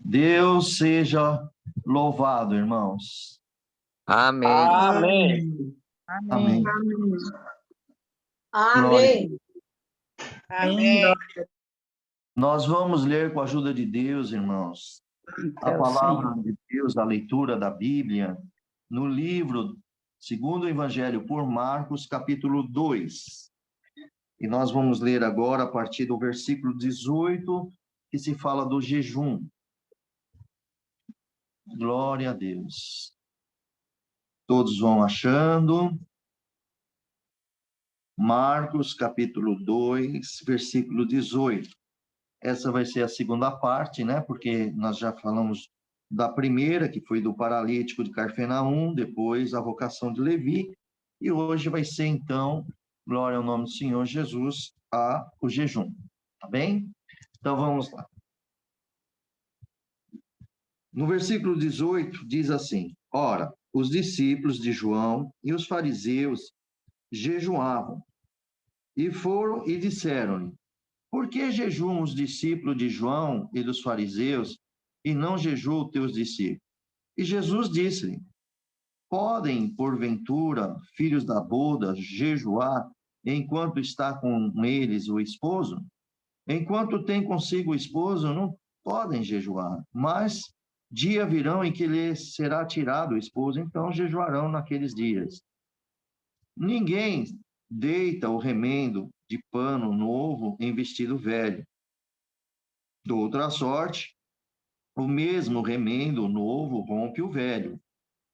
Deus seja louvado, irmãos. Amém. Amém. Amém. Amém. Amém. Nós vamos ler com a ajuda de Deus, irmãos, a palavra de Deus, a leitura da Bíblia, no livro segundo o Evangelho por Marcos, capítulo 2. E nós vamos ler agora a partir do versículo 18, que se fala do jejum. Glória a Deus. Todos vão achando. Marcos, capítulo 2, versículo 18. Essa vai ser a segunda parte, né? Porque nós já falamos da primeira, que foi do paralítico de Carfenaum, depois a vocação de Levi, e hoje vai ser, então, glória ao nome do Senhor Jesus, o jejum. Tá bem? Então, vamos lá. No versículo 18, diz assim: Ora, os discípulos de João e os fariseus jejuavam, e foram e disseram-lhe: Por que jejuam os discípulos de João e dos fariseus, e não jejuam teus discípulos? E Jesus disse-lhe: Podem, porventura, filhos da boda, jejuar enquanto está com eles o esposo? Enquanto tem consigo o esposo, não podem jejuar, mas dia virão em que lhes será tirado o esposo, então jejuarão naqueles dias. Ninguém deita o remendo de pano novo em vestido velho. De outra sorte, o mesmo remendo novo rompe o velho,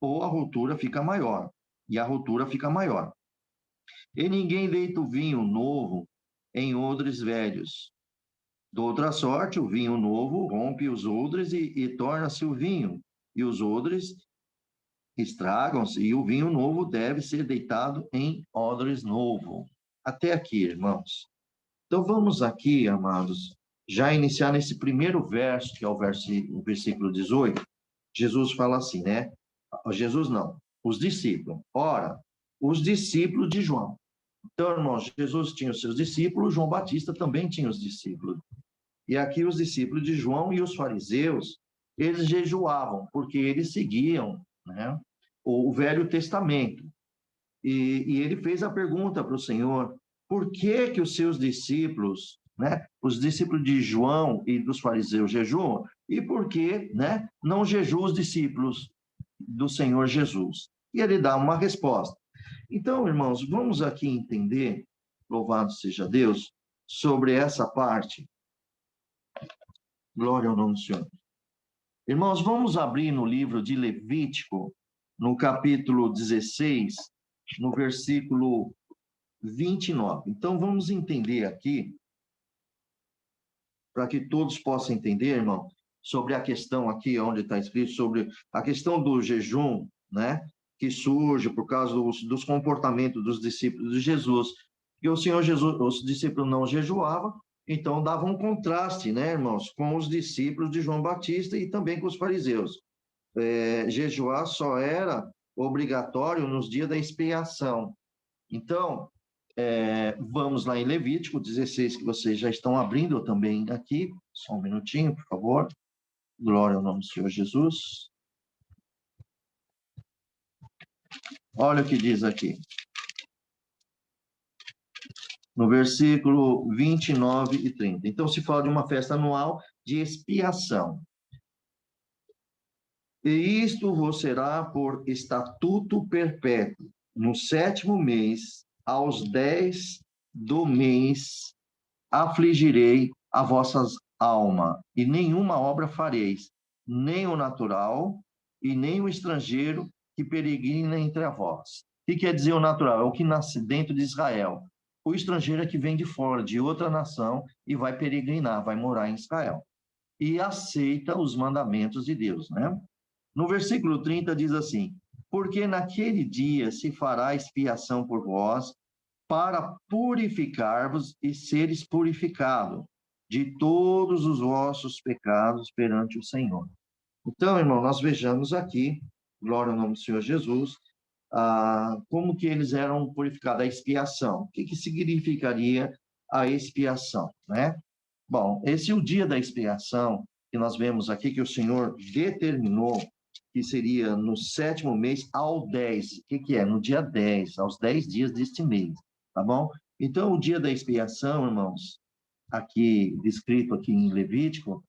ou a rotura fica maior, e a rotura fica maior. E ninguém deita o vinho novo em odres velhos. De outra sorte, o vinho novo rompe os odres e torna-se o vinho, e os odres estragam-se, e o vinho novo deve ser deitado em odres novo. Até aqui, irmãos. Então, vamos aqui, amados, já iniciar nesse primeiro verso, que é o versículo 18. Jesus fala assim, né? Jesus não, os discípulos. Ora, os discípulos de João. Então, irmãos, Jesus tinha os seus discípulos, João Batista também tinha os discípulos. E aqui os discípulos de João e os fariseus, eles jejuavam, porque eles seguiam, né, o Velho Testamento. E ele fez a pergunta para o Senhor: por que que os seus discípulos, né, os discípulos de João e dos fariseus jejuam? E por que, né, não jejuam os discípulos do Senhor Jesus? E ele dá uma resposta. Então, irmãos, vamos aqui entender, louvado seja Deus, sobre essa parte. Glória ao nome do Senhor. Irmãos, vamos abrir no livro de Levítico, no capítulo 16, no versículo 29. Então, vamos entender aqui, para que todos possam entender, irmão, sobre a questão aqui, onde está escrito, sobre a questão do jejum, né, que surge por causa dos comportamentos dos discípulos de Jesus. E o Senhor Jesus, os discípulos não jejuavam, então dava um contraste, né, irmãos, com os discípulos de João Batista e também com os fariseus. Jejuar só era obrigatório nos dias da expiação. Então, vamos lá em Levítico 16, que vocês já estão abrindo também aqui. Só um minutinho, por favor. Glória ao nome do Senhor Jesus. Olha o que diz aqui. No versículo 29 e 30. Então, se fala de uma festa anual de expiação. E isto vos será por estatuto perpétuo. No 7º mês, aos 10 do mês, afligirei a vossa alma, e nenhuma obra fareis, nem o natural, e nem o estrangeiro que peregrina entre vós. O que quer dizer o natural? É o que nasce dentro de Israel. O estrangeiro é que vem de fora, de outra nação, e vai peregrinar, vai morar em Israel. E aceita os mandamentos de Deus, né? No versículo 30 diz assim: porque naquele dia se fará expiação por vós, para purificar-vos e seres purificados de todos os vossos pecados perante o Senhor. Então, irmão, nós vejamos aqui, glória ao nome do Senhor Jesus, como que eles eram purificados, a expiação. O que significaria a expiação, né? Bom, esse o dia da expiação, que nós vemos aqui que o Senhor determinou que seria no 7º mês ao 10. O que é? No dia 10, aos 10 dias deste mês, tá bom? Então, o dia da expiação, irmãos, aqui descrito aqui em Levítico,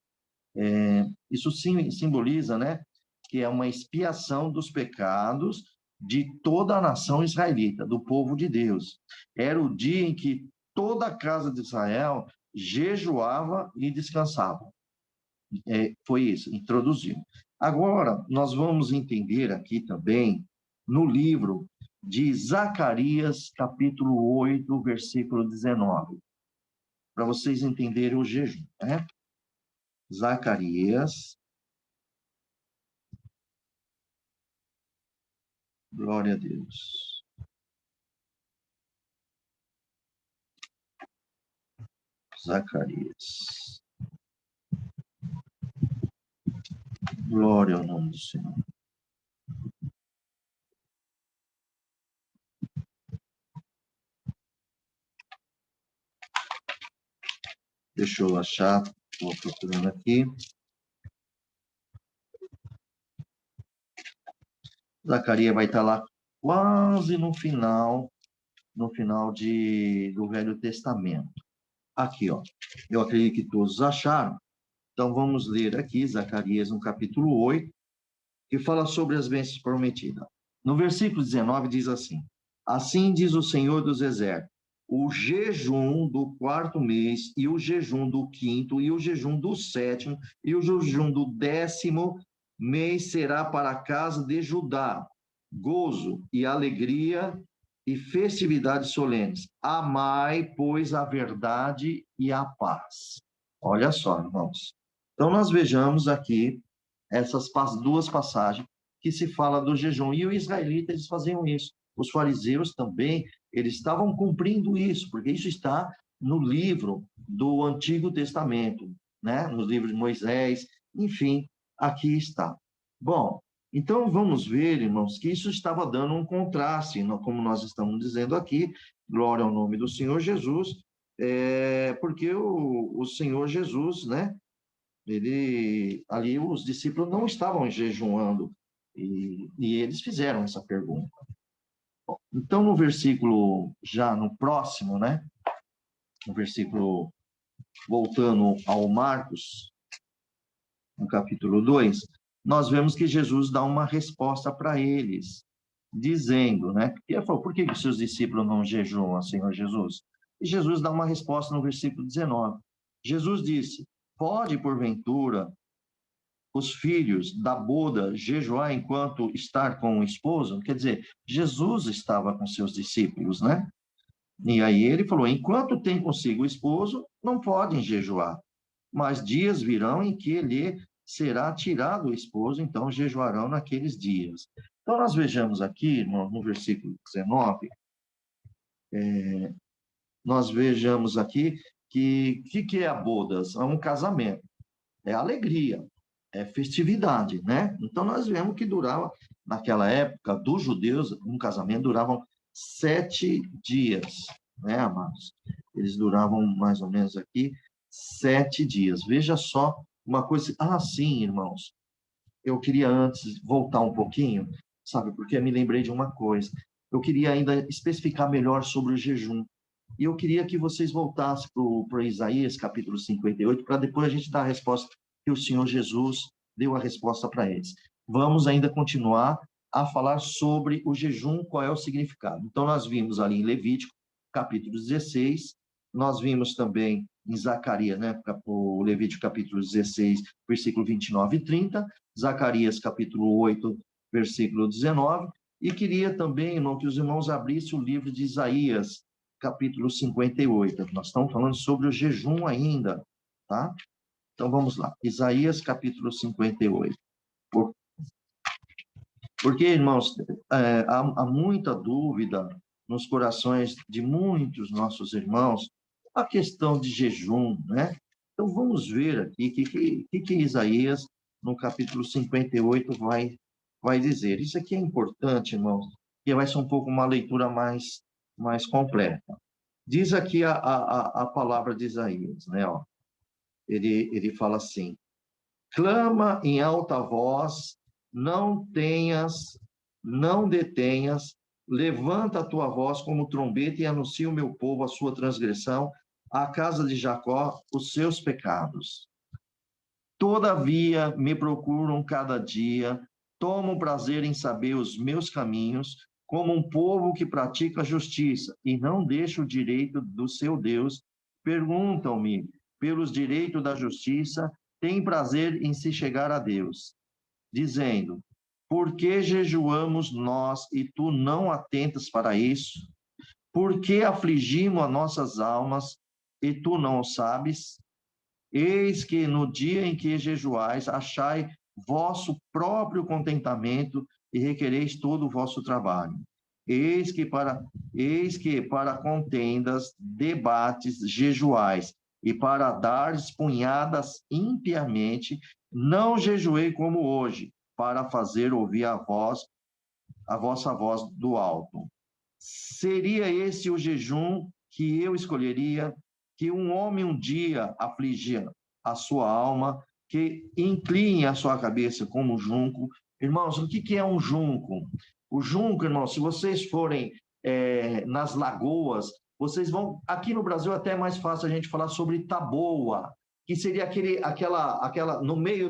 isso sim simboliza, né, que é uma expiação dos pecados de toda a nação israelita, do povo de Deus. Era o dia em que toda a casa de Israel jejuava e descansava. Foi isso, introduziu. Agora, nós vamos entender aqui também, no livro de Zacarias, capítulo 8, versículo 19, para vocês entenderem o jejum, né? Zacarias, glória a Deus. Zacarias. Glória ao nome do Senhor. Deixa eu achar, estou procurando aqui. Zacarias vai estar lá quase no final do Velho Testamento. Aqui, ó. Eu acredito que todos acharam. Então, vamos ler aqui, Zacarias, no capítulo 8, que fala sobre as bênçãos prometidas. No versículo 19, diz assim: Assim diz o Senhor dos Exércitos, o jejum do 4º mês, e o jejum do 5º, e o jejum do 7º, e o jejum do 10º mês será para a casa de Judá, gozo e alegria e festividades solenes. Amai, pois, a verdade e a paz. Olha só, irmãos. Então, nós vejamos aqui essas duas passagens que se fala do jejum. E os israelitas, eles faziam isso. Os fariseus também, eles estavam cumprindo isso, porque isso está no livro do Antigo Testamento, né? Nos livros de Moisés, enfim, aqui está. Bom, então vamos ver, irmãos, que isso estava dando um contraste, como nós estamos dizendo aqui, glória ao nome do Senhor Jesus, porque o Senhor Jesus, né? Ali os discípulos não estavam jejuando e eles fizeram essa pergunta. Bom, então, no versículo, já no próximo, né? No versículo, voltando ao Marcos, no capítulo 2, nós vemos que Jesus dá uma resposta para eles, dizendo, né? E ele falou, por que os seus discípulos não jejuam, Senhor Jesus? E Jesus dá uma resposta no versículo 19. Jesus disse, pode, porventura, os filhos da boda jejuar enquanto estar com o esposo? Quer dizer, Jesus estava com seus discípulos, né? E aí ele falou, enquanto tem consigo o esposo, não podem jejuar, mas dias virão em que lhe será tirado o esposo, então jejuarão naqueles dias. Então nós vejamos aqui, no versículo 19, nós vejamos aqui que é a boda? É um casamento, é alegria, é festividade, né? Então, nós vemos que durava, naquela época, dos judeus, um casamento duravam 7 dias, né, amados? Eles duravam mais ou menos aqui 7 dias. Veja só uma coisa. Ah, sim, irmãos. Eu queria antes voltar um pouquinho, sabe? Porque eu me lembrei de uma coisa. Eu queria ainda especificar melhor sobre o jejum. E eu queria que vocês voltassem para Isaías, capítulo 58, para depois a gente dar a resposta que o Senhor Jesus deu a resposta para eles. Vamos ainda continuar a falar sobre o jejum, qual é o significado. Então, nós vimos ali em Levítico, capítulo 16, nós vimos também em Zacarias, né, o Levítico capítulo 16, versículo 29 e 30, Zacarias capítulo 8, versículo 19, e queria também, irmão, que os irmãos abrissem o livro de Isaías, capítulo 58. Nós estamos falando sobre o jejum ainda, tá? Então, vamos lá. Isaías, capítulo 58. Porque, irmãos, há muita dúvida nos corações de muitos nossos irmãos a questão de jejum, né? Então, vamos ver aqui o que Isaías, no capítulo 58, vai dizer. Isso aqui é importante, irmãos, porque vai ser um pouco uma leitura mais completa. Diz aqui a palavra de Isaías, né? Ó, ele fala assim, clama em alta voz, não detenhas, levanta a tua voz como trombeta e anuncia o meu povo a sua transgressão, à casa de Jacó os seus pecados. Todavia me procuram cada dia, tomam prazer em saber os meus caminhos, como um povo que pratica a justiça e não deixa o direito do seu Deus. Perguntam-me pelos direitos da justiça, têm prazer em se chegar a Deus, dizendo: por que jejuamos nós e tu não atentas para isso? Por que afligimos as nossas almas e tu não o sabes? Eis que no dia em que jejuais, achai vosso próprio contentamento e requereis todo o vosso trabalho. Eis que para contendas, debates, jejuais, e para dares punhadas impiamente, não jejuei como hoje, para fazer ouvir a vossa voz do alto. Seria esse o jejum que eu escolheria, que um homem um dia afligia a sua alma, que incline a sua cabeça como um junco. Irmãos, o que é um junco? O junco, irmãos, se vocês forem nas lagoas, vocês vão... Aqui no Brasil até é mais fácil a gente falar sobre taboa, que seria aquela no meio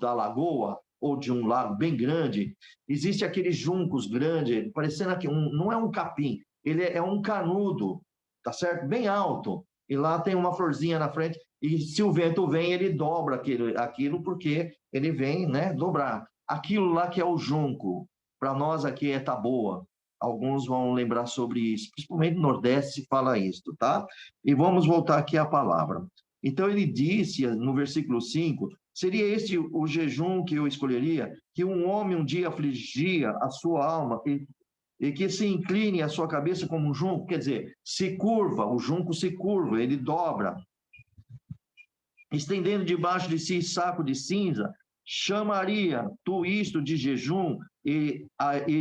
da lagoa, ou de um lago bem grande, existe aqueles juncos grandes, parecendo que não é um capim, ele é um canudo, tá certo? Bem alto, e lá tem uma florzinha na frente, e se o vento vem, ele dobra aquilo porque ele vem, né, dobrar. Aquilo lá que é o junco, para nós aqui é taboa. Alguns vão lembrar sobre isso, principalmente no Nordeste se fala isso, tá? E vamos voltar aqui à palavra. Então ele disse no versículo 5, seria este o jejum que eu escolheria? Que um homem um dia afligia a sua alma e que se incline a sua cabeça como um junco, quer dizer, se curva, o junco se curva, ele dobra, estendendo debaixo de si saco de cinza, chamaria tu isto de jejum e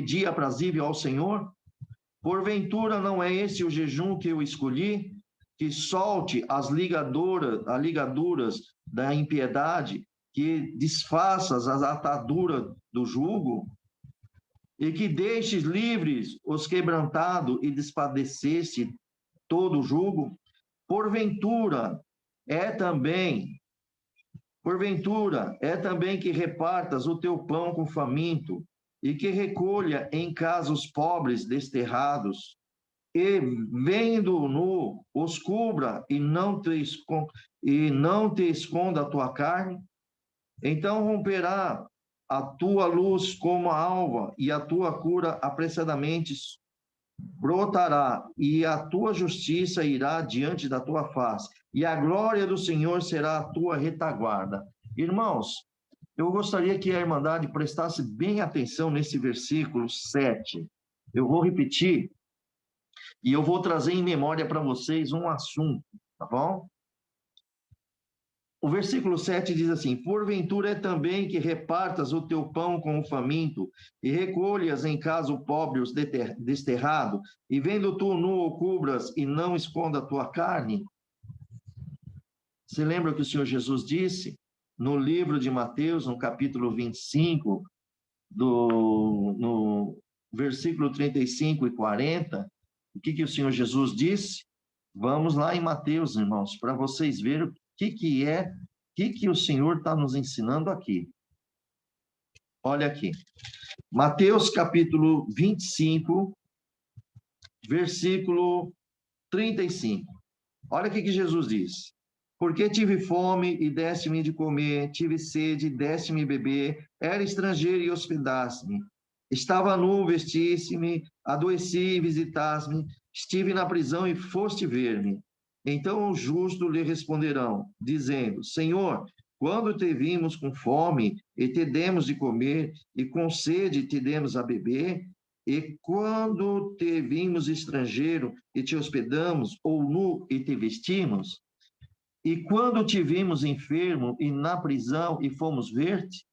dia aprazível ao Senhor? Porventura não é esse o jejum que eu escolhi? Que solte as ligaduras da impiedade, que desfaças as ataduras do jugo, e que deixes livres os quebrantados e despadecesse todo o jugo? Porventura é também que repartas o teu pão com faminto, e que recolha em casa os pobres desterrados, e vendo nu os cubra e não te esconda a tua carne? Então romperá a tua luz como a alva, e a tua cura apressadamente brotará, e a tua justiça irá diante da tua face, e a glória do Senhor será a tua retaguarda. Irmãos, eu gostaria que a Irmandade prestasse bem atenção nesse versículo 7. Eu vou repetir, e eu vou trazer em memória para vocês um assunto, tá bom? O versículo 7 diz assim: porventura é também que repartas o teu pão com o faminto, e recolhas em casa o pobre, os desterrado, e vendo tu nu o cubras, e não esconda a tua carne? Você lembra o que o Senhor Jesus disse no livro de Mateus, no capítulo 25, no versículo 35 e 40? O que o Senhor Jesus disse? Vamos lá em Mateus, irmãos, para vocês verem o que o Senhor está nos ensinando aqui. Olha aqui. Mateus capítulo 25, versículo 35. Olha o que Jesus diz. Porque tive fome e deste-me de comer, tive sede e deste-me beber, era estrangeiro e hospedaste-me. Estava nu, vestiste-me, adoeci e visitaste-me, estive na prisão e foste ver-me. Então os justos lhe responderão, dizendo: Senhor, quando te vimos com fome e te demos de comer, e com sede te demos a beber? E quando te vimos estrangeiro e te hospedamos, ou nu e te vestimos? E quando te vimos enfermo e na prisão e fomos ver-te?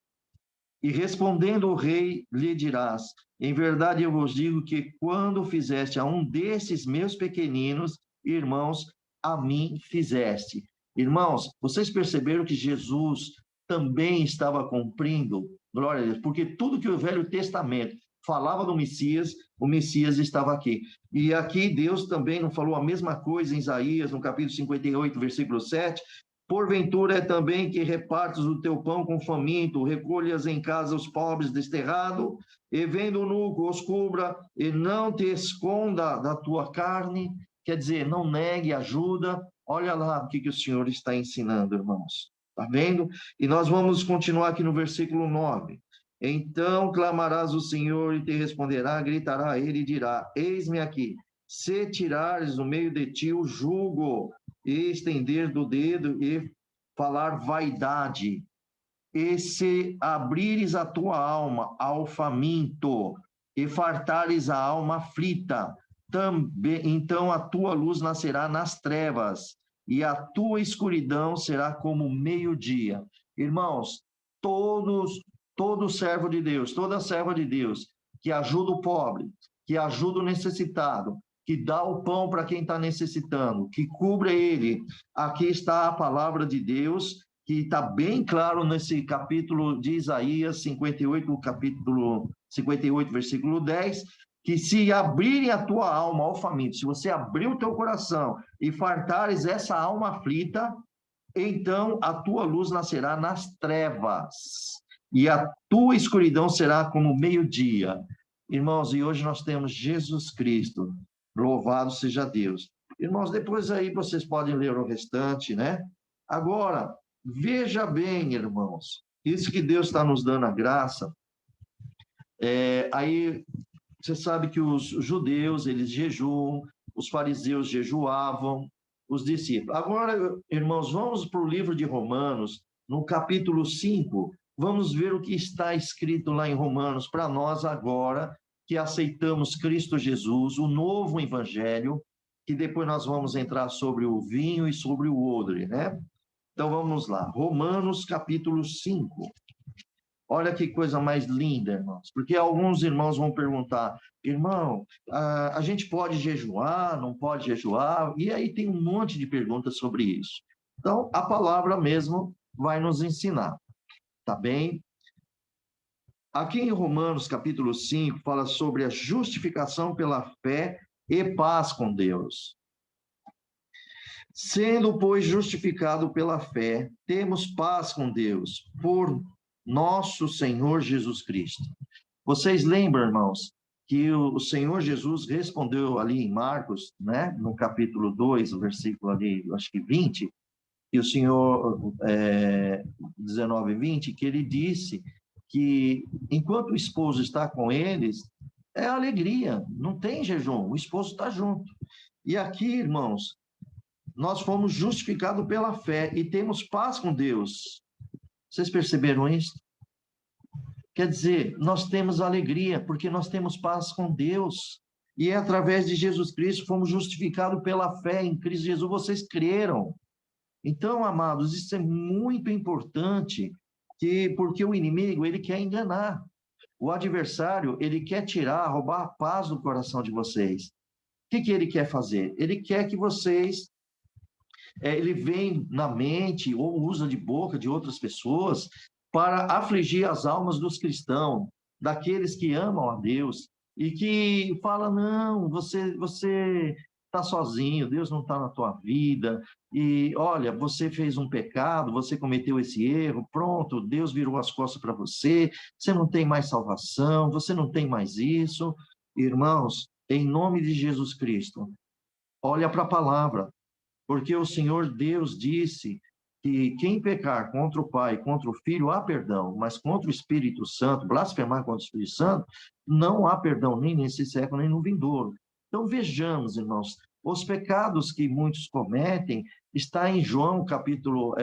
E respondendo o rei, lhe dirás: em verdade eu vos digo que quando fizeste a um desses meus pequeninos irmãos, a mim fizeste. Irmãos, vocês perceberam que Jesus também estava cumprindo, glória a Deus, porque tudo que o Velho Testamento falava do Messias, o Messias estava aqui. E aqui Deus também não falou a mesma coisa em Isaías, no capítulo 58, versículo 7, porventura é também que repartes o teu pão com faminto, recolhas em casa os pobres desterrado, e vendo o nu os cubra, e não te esconda da tua carne, quer dizer, não negue ajuda. Olha lá o que o Senhor está ensinando, irmãos. Está vendo? E nós vamos continuar aqui no versículo 9. Então clamarás o Senhor e te responderá, gritará ele e dirá, eis-me aqui, se tirares do meio de ti o jugo, e estender do dedo e falar vaidade, e se abrires a tua alma ao faminto, e fartares a alma aflita, também, então a tua luz nascerá nas trevas, e a tua escuridão será como meio-dia. Irmãos, todo servo de Deus, toda serva de Deus, que ajuda o pobre, que ajuda o necessitado, que dá o pão para quem está necessitando, que cubra ele. Aqui está a palavra de Deus, que está bem claro nesse capítulo de Isaías 58, capítulo 58, versículo 10, que se abrirem a tua alma ao faminto, se você abrir o teu coração e fartares essa alma aflita, então a tua luz nascerá nas trevas, e a tua escuridão será como meio-dia. Irmãos, e hoje nós temos Jesus Cristo, louvado seja Deus. Irmãos, depois aí vocês podem ler o restante, né? Agora, veja bem, irmãos, isso que Deus está nos dando a graça, aí você sabe que os judeus, eles jejuam, os fariseus jejuavam, os discípulos. Agora, irmãos, vamos para o livro de Romanos, no capítulo 5, vamos ver o que está escrito lá em Romanos para nós agora, que aceitamos Cristo Jesus, o novo evangelho, que depois nós vamos entrar sobre o vinho e sobre o odre, né? Então vamos lá, Romanos capítulo 5. Olha que coisa mais linda, irmãos, porque alguns irmãos vão perguntar, irmão, a gente pode jejuar, não pode jejuar? E aí tem um monte de perguntas sobre isso. Então, a palavra mesmo vai nos ensinar, tá bem? Aqui em Romanos, capítulo 5, fala sobre a justificação pela fé e paz com Deus. Sendo, pois, justificado pela fé, temos paz com Deus, por nosso Senhor Jesus Cristo. Vocês lembram, irmãos, que o Senhor Jesus respondeu ali em Marcos, né, no capítulo 2, o versículo ali, acho que 20, e o Senhor, 19 e 20, que ele disse que enquanto o esposo está com eles, é alegria, não tem jejum, o esposo está junto. E aqui, irmãos, nós fomos justificados pela fé e temos paz com Deus. Vocês perceberam isso? Quer dizer, nós temos alegria porque nós temos paz com Deus. E é através de Jesus Cristo fomos justificados pela fé em Cristo Jesus. Vocês creram. Então, amados, isso é muito importante, porque o inimigo, ele quer enganar. O adversário, ele quer tirar, roubar a paz do coração de vocês. O que ele quer fazer? Ele quer que vocês... ele vem na mente ou usa de boca de outras pessoas para afligir as almas dos cristãos, daqueles que amam a Deus, e que fala, não, você está sozinho, Deus não está na tua vida, e olha, você fez um pecado, você cometeu esse erro, pronto, Deus virou as costas para você, você não tem mais salvação, você não tem mais isso. Irmãos, em nome de Jesus Cristo, olha para a palavra, porque o Senhor Deus disse que quem pecar contra o Pai, contra o Filho, há perdão, mas contra o Espírito Santo, blasfemar contra o Espírito Santo, não há perdão nem nesse século, nem no vindouro. Então vejamos, irmãos, os pecados que muitos cometem, está em João, capítulo,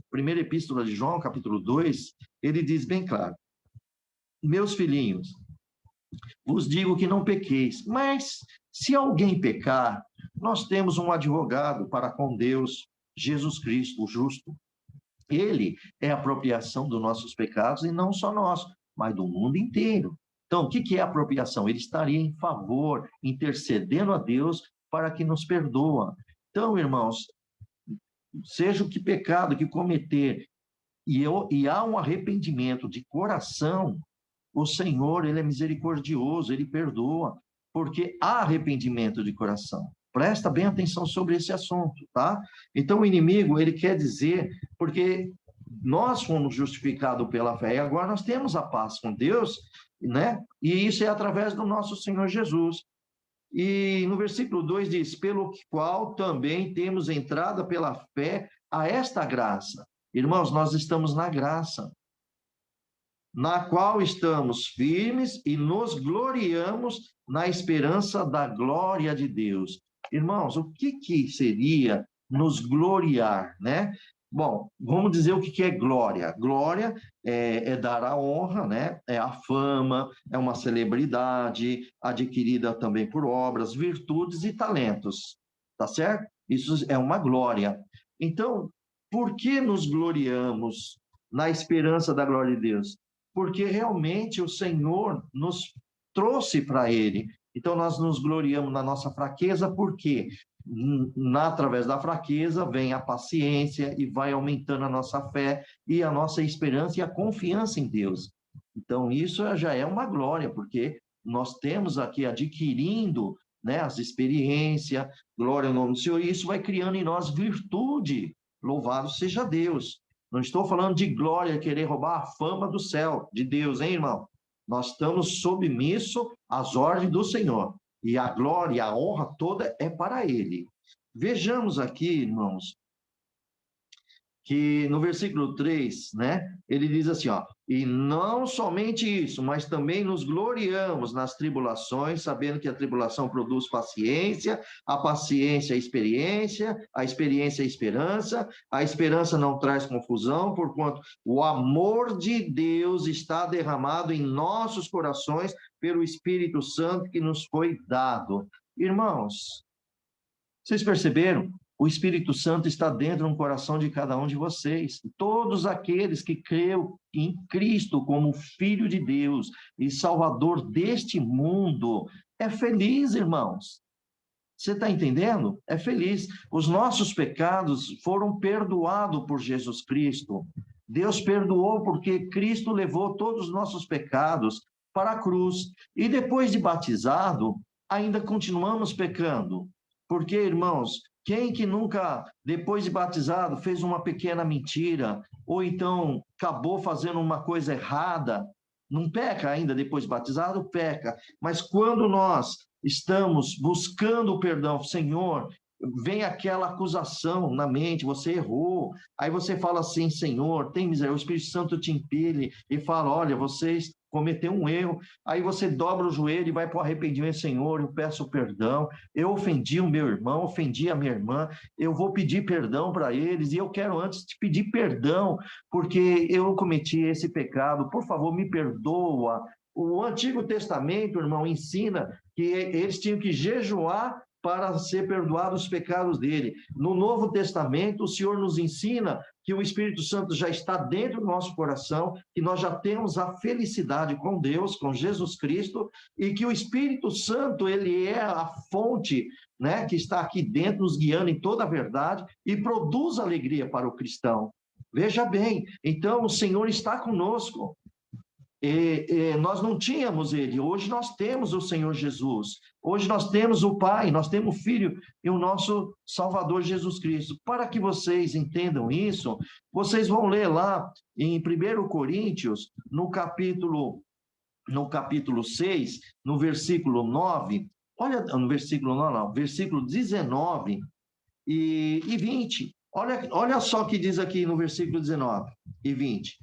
primeira epístola de João, capítulo 2, ele diz bem claro, meus filhinhos, vos digo que não pequeis, mas se alguém pecar, nós temos um advogado para com Deus, Jesus Cristo, o justo. Ele é a apropriação dos nossos pecados, e não só nós, mas do mundo inteiro. Então, o que é apropriação? Ele estaria em favor, intercedendo a Deus para que nos perdoa. Então, irmãos, seja o que pecado que cometer, e há um arrependimento de coração, o Senhor, ele é misericordioso, ele perdoa, porque há arrependimento de coração. Presta bem atenção sobre esse assunto, tá? Então, o inimigo, ele quer dizer, porque nós fomos justificados pela fé, e agora nós temos a paz com Deus, né? E isso é através do nosso Senhor Jesus. E no versículo 2 diz: pelo qual também temos entrada pela fé a esta graça. Irmãos, nós estamos na graça, na qual estamos firmes e nos gloriamos na esperança da glória de Deus. Irmãos, o que seria nos gloriar, né? Bom, vamos dizer o que é glória. Glória é dar a honra, né? É a fama, é uma celebridade adquirida também por obras, virtudes e talentos, tá certo? Isso é uma glória. Então, por que nos gloriamos na esperança da glória de Deus? Porque realmente o Senhor nos trouxe para Ele. Então, nós nos gloriamos na nossa fraqueza, porque através da fraqueza vem a paciência e vai aumentando a nossa fé e a nossa esperança e a confiança em Deus. Então, isso já é uma glória, porque nós temos aqui adquirindo, né, as experiências, glória ao nome do Senhor, e isso vai criando em nós virtude. Louvado seja Deus. Não estou falando de glória, querer roubar a fama do céu, de Deus, hein, irmão? Nós estamos submissos às ordens do Senhor. E a glória e a honra toda é para Ele. Vejamos aqui, irmãos, que no versículo 3, né, ele diz assim, ó, e não somente isso, mas também nos gloriamos nas tribulações, sabendo que a tribulação produz paciência, a paciência a experiência a esperança não traz confusão, porquanto o amor de Deus está derramado em nossos corações pelo Espírito Santo que nos foi dado. Irmãos, vocês perceberam? O Espírito Santo está dentro do coração de cada um de vocês. Todos aqueles que creem em Cristo como Filho de Deus e Salvador deste mundo, é feliz, irmãos. Você está entendendo? É feliz. Os nossos pecados foram perdoados por Jesus Cristo. Deus perdoou porque Cristo levou todos os nossos pecados para a cruz. E depois de batizado, ainda continuamos pecando. Porque, irmãos, quem que nunca, depois de batizado, fez uma pequena mentira, ou então acabou fazendo uma coisa errada, não peca ainda depois de batizado? Peca. Mas quando nós estamos buscando o perdão, Senhor, vem aquela acusação na mente, você errou, aí você fala assim, Senhor, tem misericórdia, o Espírito Santo te impele e fala, olha, vocês cometeu um erro, aí você dobra o joelho e vai para o arrependimento, Senhor, eu peço perdão, eu ofendi o meu irmão, ofendi a minha irmã, eu vou pedir perdão para eles, e eu quero antes te pedir perdão, porque eu cometi esse pecado, por favor, me perdoa. O Antigo Testamento, irmão, ensina que eles tinham que jejuar para ser perdoados os pecados dele. No Novo Testamento, o Senhor nos ensina que o Espírito Santo já está dentro do nosso coração, que nós já temos a felicidade com Deus, com Jesus Cristo, e que o Espírito Santo, ele é a fonte, né, que está aqui dentro, nos guiando em toda a verdade, e produz alegria para o cristão. Veja bem, então o Senhor está conosco. Nós não tínhamos ele, hoje nós temos o Senhor Jesus, hoje nós temos o Pai, nós temos o Filho e o nosso Salvador Jesus Cristo. Para que vocês entendam isso, vocês vão ler lá em 1 Coríntios, no capítulo 6, no versículo 9, olha, no versículo 9, não, versículo 19 e 20, olha só o que diz aqui no versículo 19 e 20.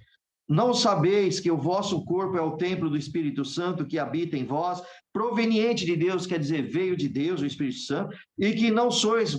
Não sabeis que o vosso corpo é o templo do Espírito Santo que habita em vós, proveniente de Deus, quer dizer, veio de Deus, o Espírito Santo, e que não sois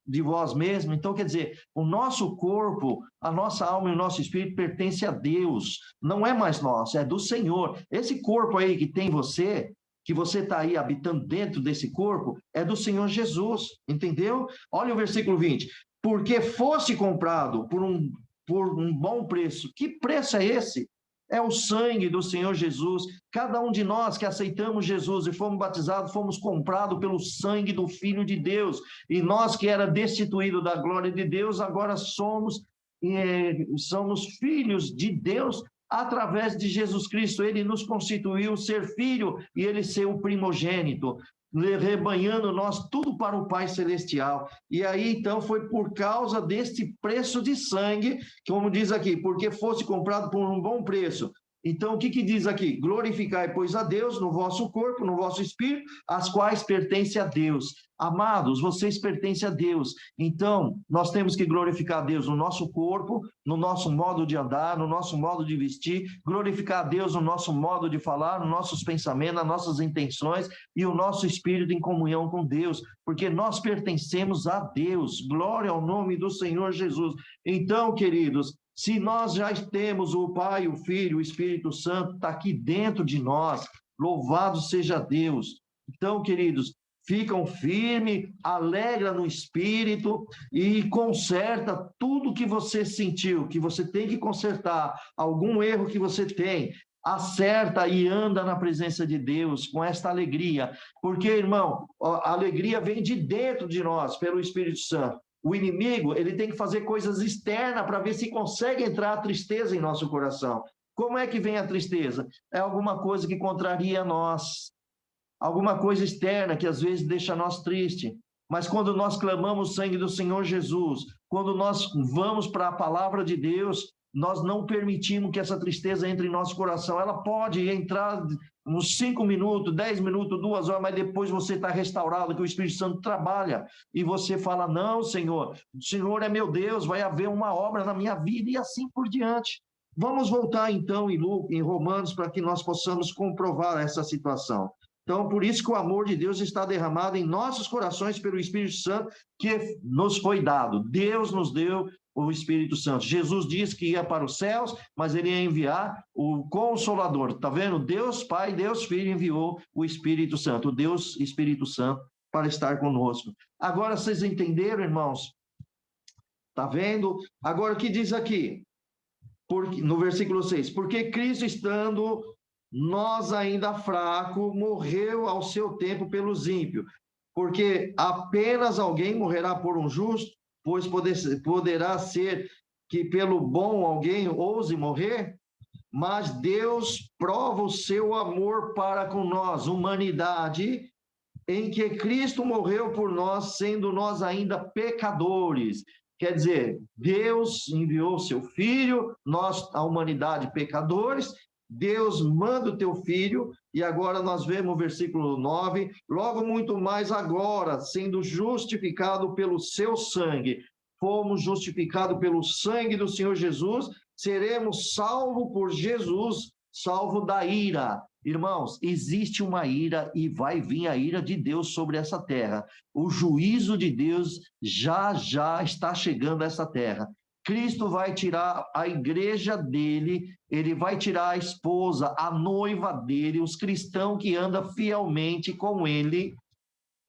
de vós mesmos. Então, quer dizer, o nosso corpo, a nossa alma e o nosso espírito pertence a Deus, não é mais nosso, é do Senhor. Esse corpo aí que tem você, que você está aí habitando dentro desse corpo, é do Senhor Jesus, entendeu? Olha o versículo 20. Porque fosse comprado por um bom preço. Que preço é esse? É o sangue do Senhor Jesus. Cada um de nós que aceitamos Jesus e fomos batizados, fomos comprados pelo sangue do Filho de Deus. E nós que era destituído da glória de Deus, agora somos somos filhos de Deus através de Jesus Cristo. Ele nos constituiu ser filho e ele ser o primogênito, rebanhando nós tudo para o Pai Celestial. E aí, então, foi por causa deste preço de sangue, como diz aqui, porque fosse comprado por um bom preço. Então, o que diz aqui? Glorificai, pois, a Deus no vosso corpo, no vosso espírito, as quais pertencem a Deus. Amados, vocês pertencem a Deus. Então, nós temos que glorificar a Deus no nosso corpo, no nosso modo de andar, no nosso modo de vestir, glorificar a Deus no nosso modo de falar, nos nossos pensamentos, nas nossas intenções e o nosso espírito em comunhão com Deus, porque nós pertencemos a Deus. Glória ao nome do Senhor Jesus. Então, queridos, se nós já temos o Pai, o Filho, o Espírito Santo, está aqui dentro de nós, louvado seja Deus. Então, queridos, ficam firmes, alegra no Espírito e conserta tudo que você sentiu, que você tem que consertar, algum erro que você tem, acerta e anda na presença de Deus com esta alegria, porque, irmão, a alegria vem de dentro de nós, pelo Espírito Santo. O inimigo, ele tem que fazer coisas externas para ver se consegue entrar a tristeza em nosso coração. Como é que vem a tristeza? É alguma coisa que contraria nós, alguma coisa externa que às vezes deixa nós tristes. Mas quando nós clamamos o sangue do Senhor Jesus, quando nós vamos para a palavra de Deus, nós não permitimos que essa tristeza entre em nosso coração. Ela pode entrar uns 5 minutos, 10 minutos, 2 horas, mas depois você está restaurado, que o Espírito Santo trabalha, e você fala, não, Senhor, o Senhor é meu Deus, vai haver uma obra na minha vida, e assim por diante. Vamos voltar, então, em Romanos, para que nós possamos comprovar essa situação. Então, por isso que o amor de Deus está derramado em nossos corações pelo Espírito Santo, que nos foi dado. Deus nos deu o Espírito Santo. Jesus disse que ia para os céus, mas ele ia enviar o Consolador. Está vendo? Deus Pai, Deus Filho enviou o Espírito Santo, o Deus Espírito Santo, para estar conosco. Agora, vocês entenderam, irmãos? Está vendo? Agora, o que diz aqui? No versículo 6. Porque Cristo, estando nós ainda fraco, morreu ao seu tempo pelos ímpios. Porque apenas alguém morrerá por um justo, pois poderá ser que pelo bom alguém ouse morrer, mas Deus prova o seu amor para com nós, humanidade, em que Cristo morreu por nós, sendo nós ainda pecadores. Quer dizer, Deus enviou seu Filho, nós, a humanidade, pecadores, Deus manda o teu Filho, e agora nós vemos o versículo 9, logo muito mais agora, sendo justificado pelo seu sangue, fomos justificados pelo sangue do Senhor Jesus, seremos salvos por Jesus, salvo da ira. Irmãos, existe uma ira e vai vir a ira de Deus sobre essa terra. O juízo de Deus já está chegando a essa terra. Cristo vai tirar a igreja dele, ele vai tirar a esposa, a noiva dele, os cristãos que andam fielmente com ele,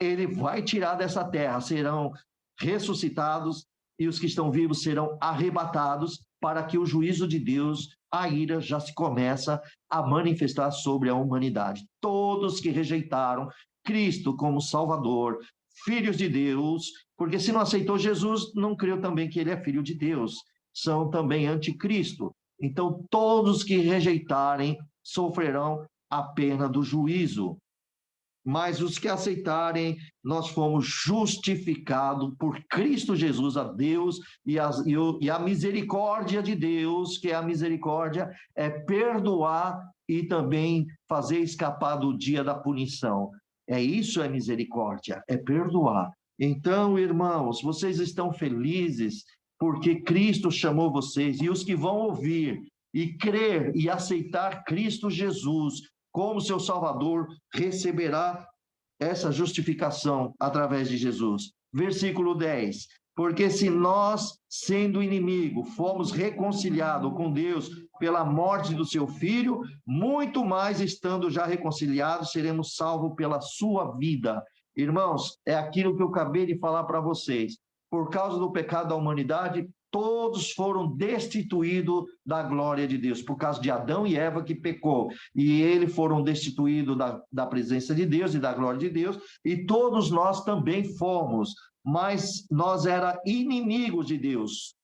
ele vai tirar dessa terra, serão ressuscitados e os que estão vivos serão arrebatados para que o juízo de Deus, a ira, já se começa a manifestar sobre a humanidade. Todos que rejeitaram Cristo como Salvador, filhos de Deus, porque se não aceitou Jesus, não creu também que ele é filho de Deus, são também anticristo. Então, todos que rejeitarem sofrerão a pena do juízo. Mas os que aceitarem, nós fomos justificados por Cristo Jesus a Deus, e a misericórdia de Deus, que é a misericórdia, é perdoar e também fazer escapar do dia da punição. Isso é misericórdia, é perdoar. Então, irmãos, vocês estão felizes porque Cristo chamou vocês, e os que vão ouvir e crer e aceitar Cristo Jesus como seu Salvador, receberá essa justificação através de Jesus. Versículo 10. Porque se nós, sendo inimigo, fomos reconciliados com Deus pela morte do seu Filho, muito mais, estando já reconciliados, seremos salvos pela sua vida. Irmãos, é aquilo que eu acabei de falar para vocês. Por causa do pecado da humanidade, todos foram destituídos da glória de Deus, por causa de Adão e Eva que pecou, e eles foram destituídos da presença de Deus e da glória de Deus, e todos nós também fomos, mas nós era inimigos de Deus,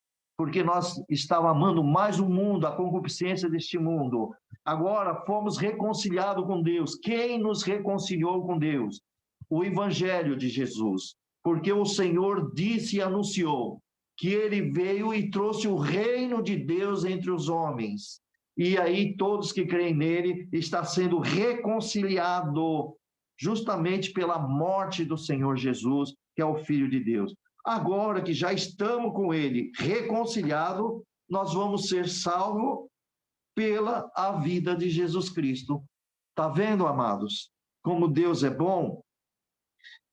porque nós estávamos amando mais o mundo, a concupiscência deste mundo. Agora fomos reconciliados com Deus. Quem nos reconciliou com Deus? O Evangelho de Jesus. Porque o Senhor disse e anunciou que ele veio e trouxe o reino de Deus entre os homens. E aí todos que creem nele está sendo reconciliado justamente pela morte do Senhor Jesus, que é o Filho de Deus. Agora que já estamos com ele reconciliado, nós vamos ser salvos pela a vida de Jesus Cristo. Tá vendo, amados? Como Deus é bom?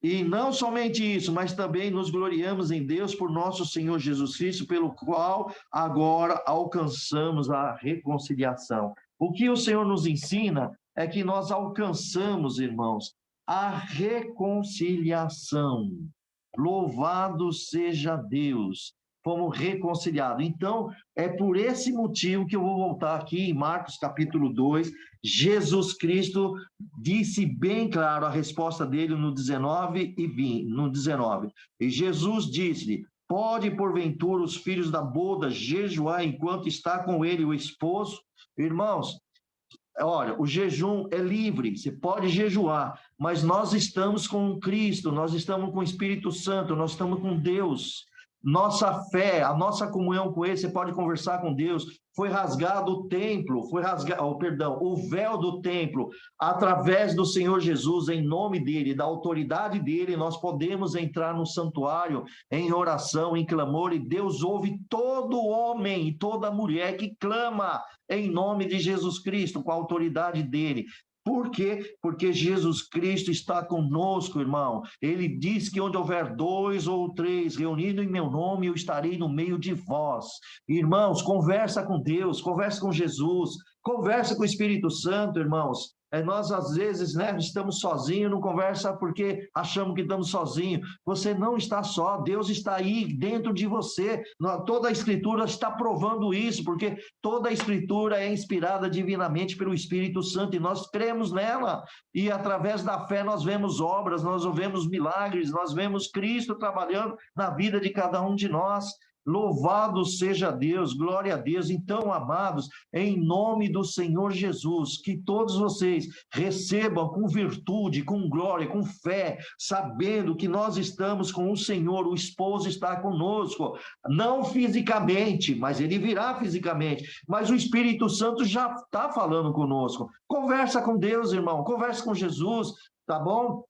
E não somente isso, mas também nos gloriamos em Deus por nosso Senhor Jesus Cristo, pelo qual agora alcançamos a reconciliação. O que o Senhor nos ensina é que nós alcançamos, irmãos, a reconciliação. Louvado seja Deus, fomos reconciliados. Então, é por esse motivo que eu vou voltar aqui em Marcos capítulo 2, Jesus Cristo disse bem claro a resposta dele no 19 e 20, no 19. E Jesus disse-lhe: pode porventura os filhos da boda jejuar enquanto está com ele o esposo? Irmãos, olha, o jejum é livre, você pode jejuar, mas nós estamos com Cristo, nós estamos com o Espírito Santo, nós estamos com Deus. Nossa fé, a nossa comunhão com Ele, você pode conversar com Deus. Foi rasgado o templo, o véu do templo, através do Senhor Jesus, em nome dEle, da autoridade dEle, nós podemos entrar no santuário em oração, em clamor, e Deus ouve todo homem e toda mulher que clama em nome de Jesus Cristo, com a autoridade dEle. Por quê? Porque Jesus Cristo está conosco, irmão. Ele diz que onde houver 2 ou 3 reunidos em meu nome, eu estarei no meio de vós. Irmãos, conversa com Deus, conversa com Jesus, conversa com o Espírito Santo, irmãos. Nós, às vezes, estamos sozinhos, não conversa porque achamos que estamos sozinhos. Você não está só, Deus está aí dentro de você. Toda a Escritura está provando isso, porque toda a Escritura é inspirada divinamente pelo Espírito Santo e nós cremos nela. E através da fé nós vemos obras, nós vemos milagres, nós vemos Cristo trabalhando na vida de cada um de nós. Louvado seja Deus, glória a Deus. Então, amados, em nome do Senhor Jesus, que todos vocês recebam com virtude, com glória, com fé, sabendo que nós estamos com o Senhor, o esposo está conosco, não fisicamente, mas ele virá fisicamente, mas o Espírito Santo já está falando conosco. Conversa com Deus, irmão, conversa com Jesus, tá bom?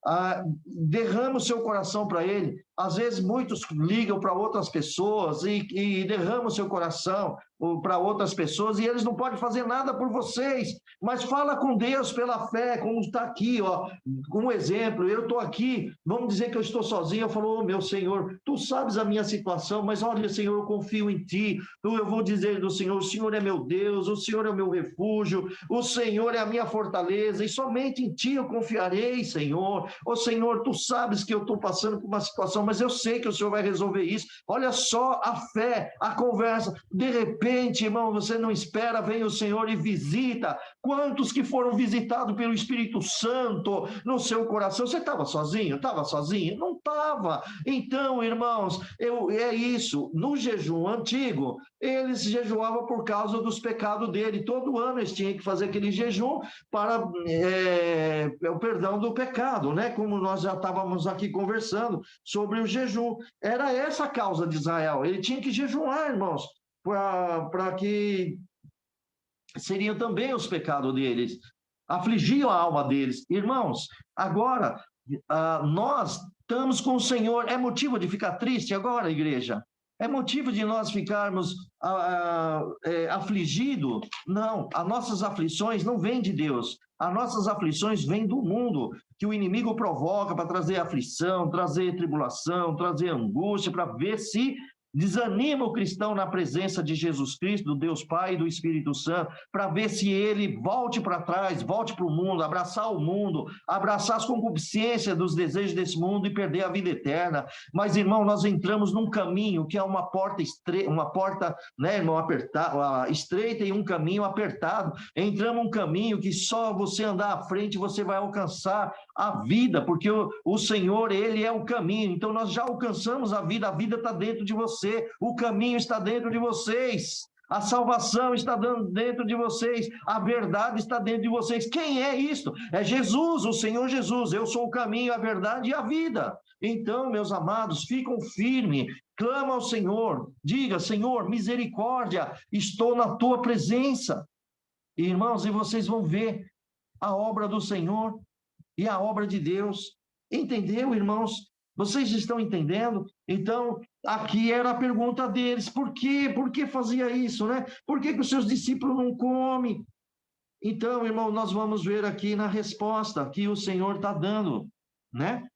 Derrama o seu coração para ele. Às vezes muitos ligam para outras pessoas e derramam o seu coração para outras pessoas e eles não podem fazer nada por vocês, mas fala com Deus pela fé, como está aqui, ó, um exemplo. Eu estou aqui, vamos dizer que eu estou sozinho, eu falo: meu Senhor, tu sabes a minha situação, mas olha, Senhor, eu confio em ti. Eu vou dizer do Senhor: o Senhor é meu Deus, o Senhor é o meu refúgio, o Senhor é a minha fortaleza, e somente em ti eu confiarei, Senhor. Ô Senhor, tu sabes que eu estou passando por uma situação, mas eu sei que o Senhor vai resolver isso. Olha só a fé, a conversa. De repente, irmão, você não espera, vem o Senhor e visita. Quantos que foram visitados pelo Espírito Santo no seu coração? Você estava sozinho? Estava sozinho? Não estava. Então, irmãos, é isso. No jejum antigo, eles jejuavam por causa dos pecados dele. Todo ano eles tinham que fazer aquele jejum para o perdão do pecado, né? Como nós já estávamos aqui conversando sobre o jejum. Era essa a causa de Israel. Ele tinha que jejuar, irmãos, para que seriam também os pecados deles, afligiam a alma deles. Irmãos, agora nós estamos com o Senhor. É motivo de ficar triste agora, igreja? É motivo de nós ficarmos afligidos? Não, as nossas aflições não vêm de Deus. As nossas aflições vêm do mundo, que o inimigo provoca para trazer aflição, trazer tribulação, trazer angústia, para ver se desanima o cristão na presença de Jesus Cristo, do Deus Pai e do Espírito Santo, para ver se ele volte para trás, volte para o mundo, abraçar o mundo, abraçar as concupiscências dos desejos desse mundo e perder a vida eterna. Mas, irmão, nós entramos num caminho que é uma porta né, irmão, estreita e um caminho apertado. Entramos num caminho que só você andar à frente você vai alcançar a vida, porque o Senhor, Ele é o caminho. Então, nós já alcançamos a vida está dentro de você. você, o caminho está dentro de vocês. A salvação está dentro de vocês, a verdade está dentro de vocês. Quem é isto? É Jesus, o Senhor Jesus. Eu sou o caminho, a verdade e a vida. Então, meus amados, ficam firmes, clama ao Senhor, diga: Senhor, misericórdia, estou na tua presença. Irmãos, e vocês vão ver a obra do Senhor e a obra de Deus. Entendeu, irmãos? Vocês estão entendendo? Então, aqui era a pergunta deles: por quê? Por que fazia isso, né? Por que os seus discípulos não comem? Então, irmão, nós vamos ver aqui na resposta que o Senhor está dando, né?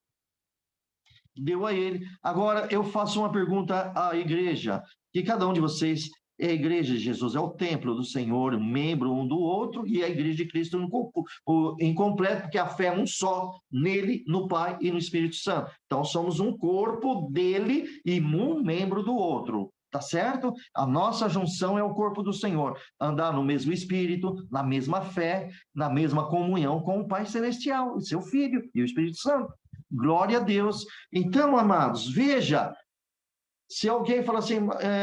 Deu a ele. Agora, eu faço uma pergunta à igreja, que cada um de vocês é a igreja de Jesus, é o templo do Senhor, membro um do outro, e a igreja de Cristo em completo, porque a fé é um só, nele, no Pai e no Espírito Santo. Então, somos um corpo dele e um membro do outro, tá certo? A nossa junção é o corpo do Senhor, andar no mesmo Espírito, na mesma fé, na mesma comunhão com o Pai Celestial, o seu Filho e o Espírito Santo. Glória a Deus. Então, amados, veja, se alguém fala assim,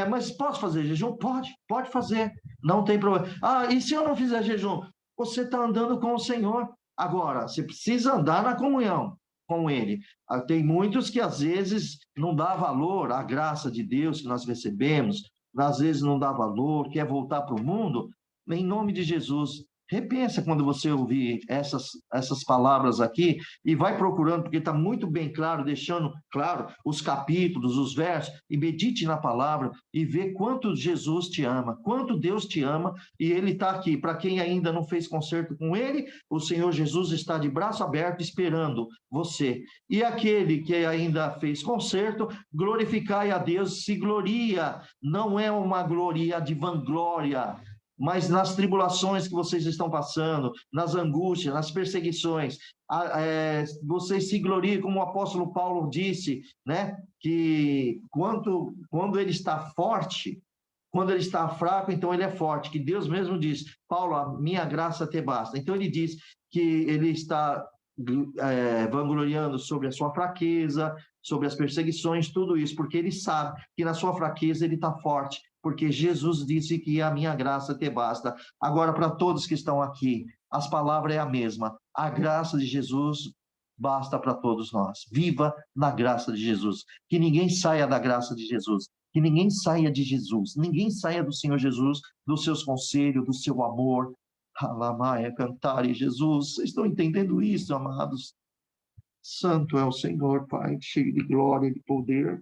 mas posso fazer jejum? Pode fazer, não tem problema. E se eu não fizer jejum? Você está andando com o Senhor. Agora, você precisa andar na comunhão com Ele. Tem muitos que às vezes não dá valor à graça de Deus que nós recebemos, às vezes não dá valor, quer voltar para o mundo. Em nome de Jesus, repensa quando você ouvir essas palavras aqui e vai procurando, porque está muito bem claro, deixando claro os capítulos, os versos, e medite na palavra e vê quanto Jesus te ama, quanto Deus te ama, e Ele está aqui. Para quem ainda não fez concerto com Ele, o Senhor Jesus está de braço aberto esperando você. E aquele que ainda fez concerto, glorificai a Deus, se gloria, não é uma gloria de vanglória, mas nas tribulações que vocês estão passando, nas angústias, nas perseguições, vocês se gloriem, como o apóstolo Paulo disse, né? Que quando ele está forte, quando ele está fraco, então ele é forte, que Deus mesmo diz: Paulo, a minha graça te basta. Então ele diz que ele está vangloriando sobre a sua fraqueza, sobre as perseguições, tudo isso, porque ele sabe que na sua fraqueza ele está forte, porque Jesus disse que a minha graça te basta. Agora, para todos que estão aqui, as palavras é a mesma. A graça de Jesus basta para todos nós. Viva na graça de Jesus. Que ninguém saia da graça de Jesus. Que ninguém saia de Jesus. Ninguém saia do Senhor Jesus, dos seus conselhos, do seu amor. Alamaia, cantar e Jesus. Vocês estão entendendo isso, amados? Santo é o Senhor, Pai, cheio de glória e de poder.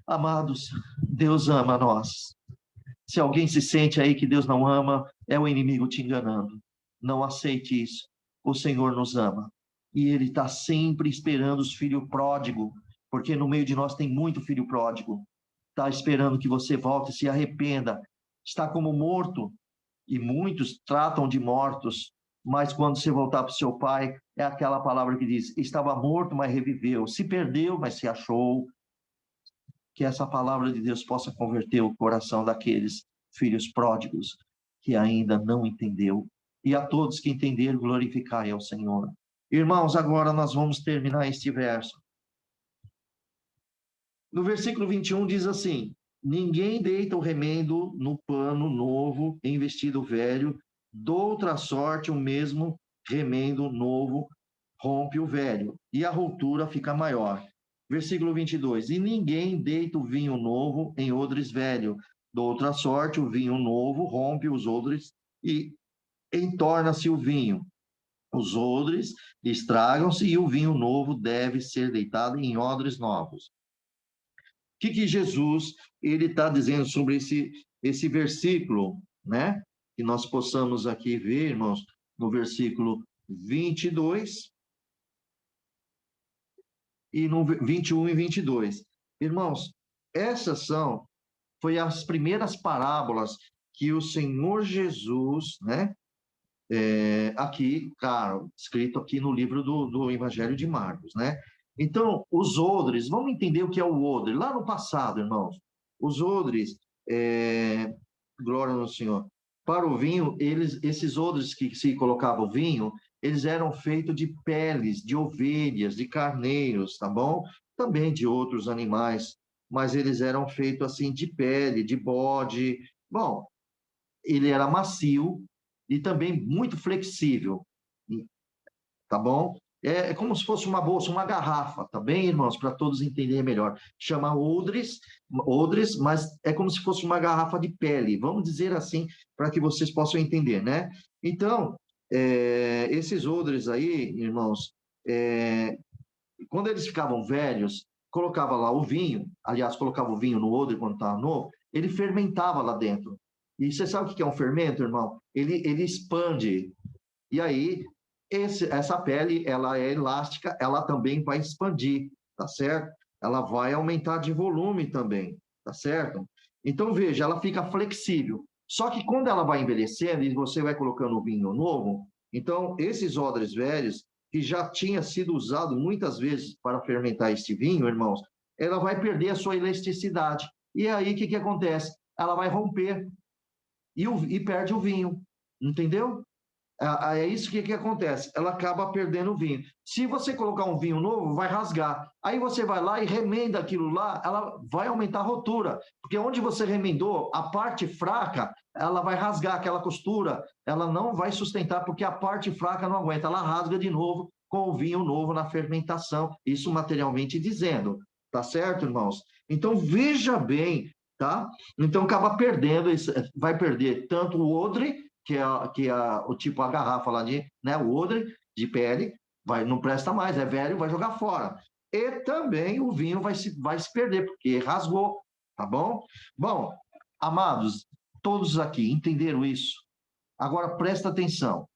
Amados, Deus ama nós. Se alguém se sente aí que Deus não ama, é o inimigo te enganando. Não aceite isso. O Senhor nos ama. E Ele está sempre esperando os filhos pródigos, porque no meio de nós tem muito filho pródigo. Está esperando que você volte e se arrependa. Está como morto, e muitos tratam de mortos, mas quando você voltar para o seu Pai, é aquela palavra que diz: estava morto, mas reviveu. Se perdeu, mas se achou. Que essa palavra de Deus possa converter o coração daqueles filhos pródigos que ainda não entendeu. E a todos que entenderam, glorificai ao Senhor. Irmãos, agora nós vamos terminar este verso. No versículo 21 diz assim: ninguém deita o remendo no pano novo em vestido velho, doutra sorte o mesmo remendo novo rompe o velho, e a ruptura fica maior. Versículo 22, e ninguém deita o vinho novo em odres velho, doutra sorte o vinho novo rompe os odres e entorna-se o vinho. Os odres estragam-se e o vinho novo deve ser deitado em odres novos. O que Jesus ele está dizendo sobre esse versículo, né? Que nós possamos aqui ver, irmãos, no versículo 22 e no 21 e 22. Irmãos, essas foi as primeiras parábolas que o Senhor Jesus, né? Aqui, claro, escrito aqui no livro do Evangelho de Marcos, né? Então, os odres, vamos entender o que é o odre. Lá no passado, irmãos, os odres, glória ao Senhor, para o vinho, esses odres que se colocava o vinho, eles eram feitos de peles, de ovelhas, de carneiros, tá bom? Também de outros animais, mas eles eram feitos assim de pele, de bode. Bom, ele era macio e também muito flexível, tá bom? É como se fosse uma bolsa, uma garrafa, tá bem, irmãos? Para todos entenderem melhor. Chama odres, mas é como se fosse uma garrafa de pele, vamos dizer assim, para que vocês possam entender, né? Então, esses odres aí, irmãos, quando eles ficavam velhos, colocava lá o vinho, aliás, colocava o vinho no odre quando estava novo, ele fermentava lá dentro. E você sabe o que é um fermento, irmão? Ele expande. E aí, essa pele, ela é elástica, ela também vai expandir, tá certo? Ela vai aumentar de volume também, tá certo? Então, veja, ela fica flexível. Só que quando ela vai envelhecendo e você vai colocando o vinho novo, então, esses odres velhos, que já tinha sido usado muitas vezes para fermentar este vinho, irmãos, ela vai perder a sua elasticidade. E aí, o que acontece? Ela vai romper e perde o vinho, entendeu? É isso que acontece, ela acaba perdendo o vinho. Se você colocar um vinho novo, vai rasgar. Aí você vai lá e remenda aquilo lá, ela vai aumentar a rotura, porque onde você remendou, a parte fraca, ela vai rasgar aquela costura, ela não vai sustentar, porque a parte fraca não aguenta, ela rasga de novo com o vinho novo na fermentação, isso materialmente dizendo, tá certo, irmãos? Então veja bem, tá? Então acaba perdendo, vai perder tanto o odre, o tipo a garrafa lá de, né, o odre de pele, não presta mais, é velho, vai jogar fora. E também o vinho vai se perder, porque rasgou, tá bom? Bom, amados, todos aqui entenderam isso? Agora presta atenção.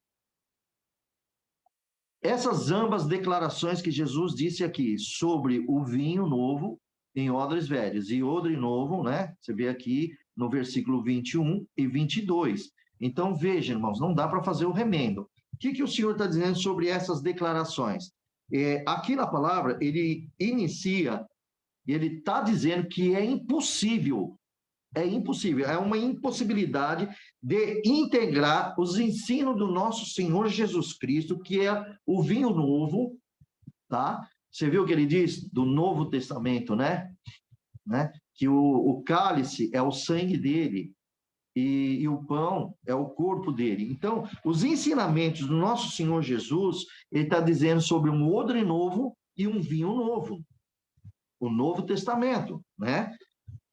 Essas ambas declarações que Jesus disse aqui sobre o vinho novo em odres velhos e odre novo, né? Você vê aqui no versículo 21 e 22. Então, veja, irmãos, não dá para fazer o remendo. O que o Senhor está dizendo sobre essas declarações? Aqui na palavra, ele inicia, e ele está dizendo que é impossível, é uma impossibilidade de integrar os ensinos do nosso Senhor Jesus Cristo, que é o vinho novo, tá? Você viu o que ele diz do Novo Testamento, né? Que o cálice é o sangue dele, e o pão é o corpo dele. Então, os ensinamentos do nosso Senhor Jesus, ele está dizendo sobre um odre novo e um vinho novo, o Novo Testamento, né?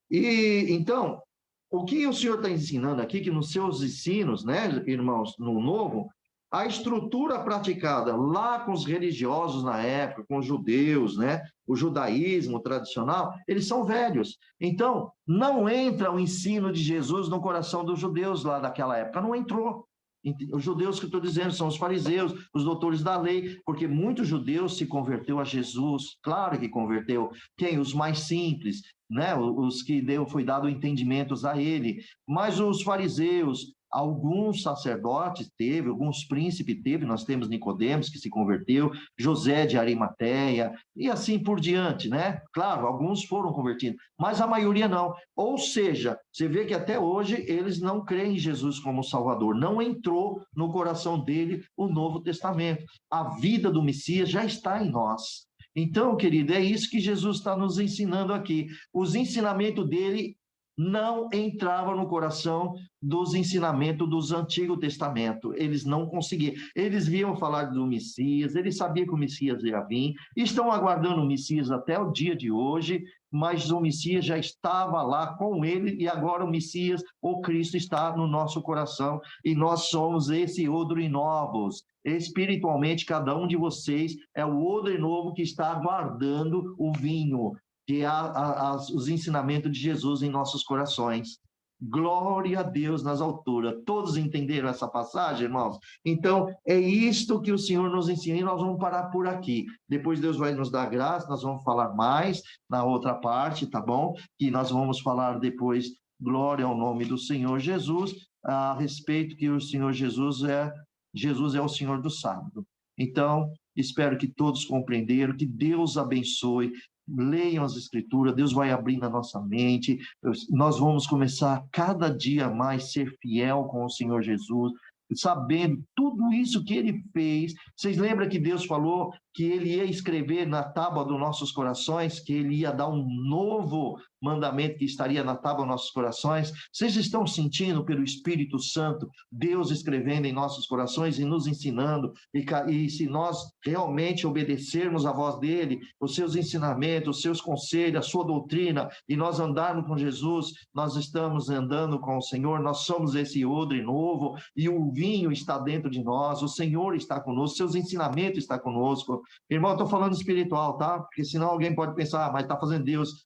E, então, o que o Senhor está ensinando aqui, que nos seus ensinos, né, irmãos, no Novo, a estrutura praticada lá com os religiosos na época, com os judeus, né, o judaísmo tradicional, eles são velhos. Então, não entra o ensino de Jesus no coração dos judeus lá daquela época, não entrou. Os judeus que eu estou dizendo são os fariseus, os doutores da lei, porque muitos judeus se converteu a Jesus, claro que converteu. Quem? Os mais simples, né? Os que foi dado entendimentos a ele. Mas os fariseus, alguns sacerdotes teve, alguns príncipes teve, nós temos Nicodemos que se converteu, José de Arimateia, e assim por diante, né? Claro, alguns foram convertidos, mas a maioria não. Ou seja, você vê que até hoje eles não creem em Jesus como Salvador, não entrou no coração dele o Novo Testamento. A vida do Messias já está em nós. Então, querido, é isso que Jesus está nos ensinando aqui. Os ensinamentos dele não entravam no coração dos ensinamentos dos Antigo Testamento. Eles não conseguiam. Eles viam falar do Messias, eles sabiam que o Messias ia vir, estão aguardando o Messias até o dia de hoje, mas o Messias já estava lá com ele e agora o Messias, o Cristo, está no nosso coração e nós somos esse odre novos. Espiritualmente, cada um de vocês é o odre novo que está aguardando o vinho, que é os ensinamentos de Jesus em nossos corações. Glória a Deus nas alturas. Todos entenderam essa passagem, irmãos? Então, é isto que o Senhor nos ensina e nós vamos parar por aqui. Depois Deus vai nos dar graça, nós vamos falar mais na outra parte, tá bom? Que nós vamos falar depois, glória ao nome do Senhor Jesus, a respeito que o Senhor Jesus é o Senhor do sábado. Então, espero que todos compreenderam, que Deus abençoe, leiam as Escrituras, Deus vai abrindo a nossa mente, nós vamos começar cada dia mais ser fiel com o Senhor Jesus, sabendo tudo isso que Ele fez. Vocês lembram que Deus falou que ele ia escrever na tábua dos nossos corações, que ele ia dar um novo mandamento que estaria na tábua dos nossos corações. Vocês estão sentindo pelo Espírito Santo Deus escrevendo em nossos corações e nos ensinando, e se nós realmente obedecermos à voz dele, os seus ensinamentos, os seus conselhos, a sua doutrina, e nós andarmos com Jesus, nós estamos andando com o Senhor, nós somos esse odre novo, e o vinho está dentro de nós, o Senhor está conosco, seus ensinamentos estão conosco. Irmão, eu estou falando espiritual, tá? Porque senão alguém pode pensar, mas está fazendo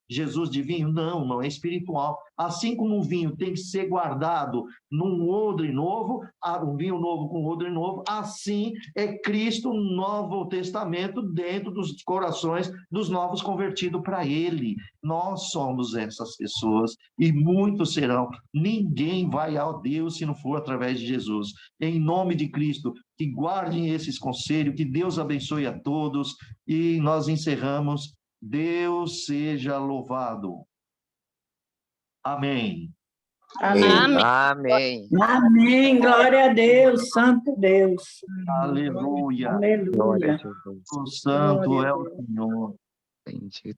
Jesus de vinho? Não, não é espiritual. Assim como o vinho tem que ser guardado num odre novo, um vinho novo com odre novo, assim é Cristo no Novo Testamento dentro dos corações dos novos convertidos para Ele. Nós somos essas pessoas e muitos serão. Ninguém vai a Deus se não for através de Jesus. Em nome de Cristo, que guardem esses conselhos, que Deus abençoe a todos, e nós encerramos. Deus seja louvado. Amém. Amém. Amém. Amém. Glória a Deus, Santo Deus. Aleluia. Glória a Aleluia. Jesus. O Santo Glória é a o Deus. Senhor. Bendito.